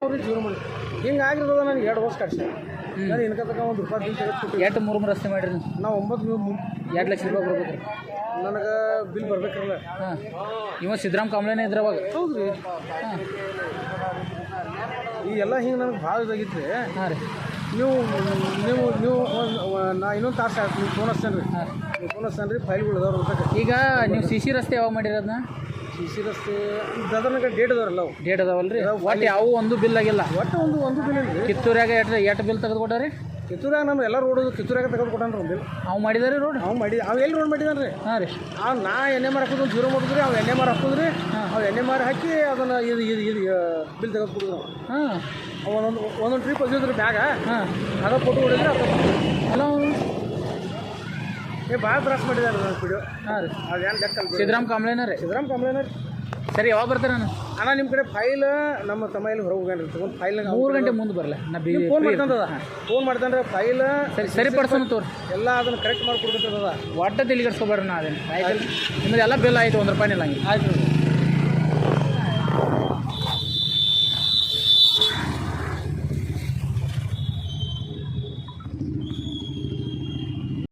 ಅವ್ರಿಗೆ ಜೀವನ ಮಾಡಿ ಹಿಂಗಾಗಿರ್ತದ ನನಗೆ 2 ವರ್ಷ ಕಟ್ಸಿ ನಾನು ಇನ್ಕ ತಕ ಒಂದು ರೂಪಾಯಿ ಬಿಲ್ ತೆಗೆದುಕೊಟ್ಟು ಎಷ್ಟು ಮೂರು ರಸ್ತೆ ಮಾಡಿರಿ ನಾವು 9 2 ಲಕ್ಷ ರೂಪಾಯಿ ಬರ್ಬೇಕು ರೀ ನನಗೆ ಬಿಲ್ ಬರ್ಬೇಕಲ್ಲ. ಹಾಂ ಇವ ಸಿದ್ದರಾಮ ಕಾಂಬ್ಳೆನೇ ಇದ್ರ ಅವಾಗ. ಹೌದು ರೀ. ಹಾಂ ಈ ಎಲ್ಲ ಹಿಂಗೆ ನನಗೆ ಭಾಳ ಇದಾಗಿತ್ತು ರೀ. ಹಾಂ ರೀ ನೀವು ನೀವು ನೀವು ನಾ ಇನ್ನೊಂದು ತಾಸು ಆಯ್ತು ನೀವು ಫೋನ್ ಹಚ್ತೇನೆ ರೀ. ಹಾಂ ನೀವು ಫೋನ್ ಹಚ್ತೇನೆ ರೀ ಫೈಲ್ಗಳು ಅದಾವ್ರು ಅಂತ. ಈಗ ನೀವು ಸಿ ರಸ್ತೆ ಯಾವಾಗ ಮಾಡಿರೋದನ್ನ? ಸಿ ರಸ್ತೆ ಅದನ್ನ ಡೇಟ್ ಅದಾರಲ್ಲ ಅವು ಡೇಟ್ ಅದಾವಲ್ಲ ರೀ. ಒಟ್ಟು ಯಾವ ಒಂದು ಬಿಲ್ ಆಗಿಲ್ಲ. ಒಟ್ಟು ಒಂದು ಬಿಲ್ ಇಲ್ಲ. ಕಿತ್ತೂರಾಗ ಎಷ್ಟು ಬಿಲ್ ತೆಗೆದು ಕೊಟ್ಟಾರಿ? ಕಿತ್ತೂರಾಗ ನಾನು ಎಲ್ಲ ರೋಡ್ ಕಿತ್ತೂರಾಗ ತೆಗೆದು ಕೊಟ್ಟಾನ ರೀ ಬಿಲ್. ಅವು ಮಾಡಿದಾರೆ ರೋಡ್? ಅವು ಎಲ್ಲಿ ರೋಡ್ ಮಾಡಿದಾನೆ ರೀ. ಹಾಂ ರೀ ನಾ ಎಣ್ಣೆ ಮಾರು ಹಾಕೋದು ಜೀರೋ ಮಾಡಿದ್ರಿ ಅವು ಎಣ್ಣೆ ಮಾರು ಹಾಕಿದ್ರಿ. ಅವು ಎಣ್ಣೆ ಮಾರು ಹಾಕಿ ಅದನ್ನು ಇದು ಬಿಲ್ ತೆಗೆದು ಕೊಡಿದ್ರು. ಹಾಂ ಒಂದೊಂದು ಟ್ರಿಪ್ ಹೋಗಿದ್ರಿ ಬ್ಯಾಗ. ಹಾಂ ಅದ ಫೋಟೋ ಹೊಡಿದ್ರೆ ಹಲೋ ಭಾಳ ತ್ರಾಸ ಮಾಡಿದ್ದಾರೆ ನನ್ನ ವಿಡಿಯೋ. ಹಾಂ ರೀ ಅದೇನು ಲೆಕ್ಕಲ್ಲ. ಸಿದ್ದರಾಮ ಕಾಂಬ್ಳೆನೇ ರೀ. ಸಿದ್ದರಾಮ ಕಾಂಬ್ಳೆನೇ ರೀ. ಸರಿ ಯಾವಾಗ ಬರ್ತಾರೆ ನಾನು? ಅಣ್ಣ ನಿಮ್ಮ ಕಡೆ ಫೈಲ್ ನಮ್ಮ ತಮ್ಮ ಇಲ್ಲಿ ಹೊರಗೆ ಹೋಗ್ಯಾನ ತೊಗೊಂಡು ಫೈಲ್ 3 ಗಂಟೆ ಮುಂದೆ ಬರಲ್ಲ ನಾ ಫೋನ್ ಮಾಡ್ತಂದದ. ಫೋನ್ ಮಾಡ್ತಾನೆ ಫೈಲ್ ಸರಿಪಡಿಸೋಣ ತೋರಿ ಎಲ್ಲ ಅದನ್ನು ಕರೆಕ್ಟ್ ಮಾಡಿ ಕೊಡ್ಬೇಕದ. ಒಟ್ಟ ತಲೆಗೆಡ್ಸ್ಕೊಬೇಡ್ರಿ ನಾ ಅದೇನು ಆಯ್ತು. ನಿಮ್ಮದೆಲ್ಲ ಬಿಲ್ ಆಯಿತು 1 ರೂಪಾಯಿ ಇಲ್ಲ ಹಂಗೆ ಆಯ್ತು.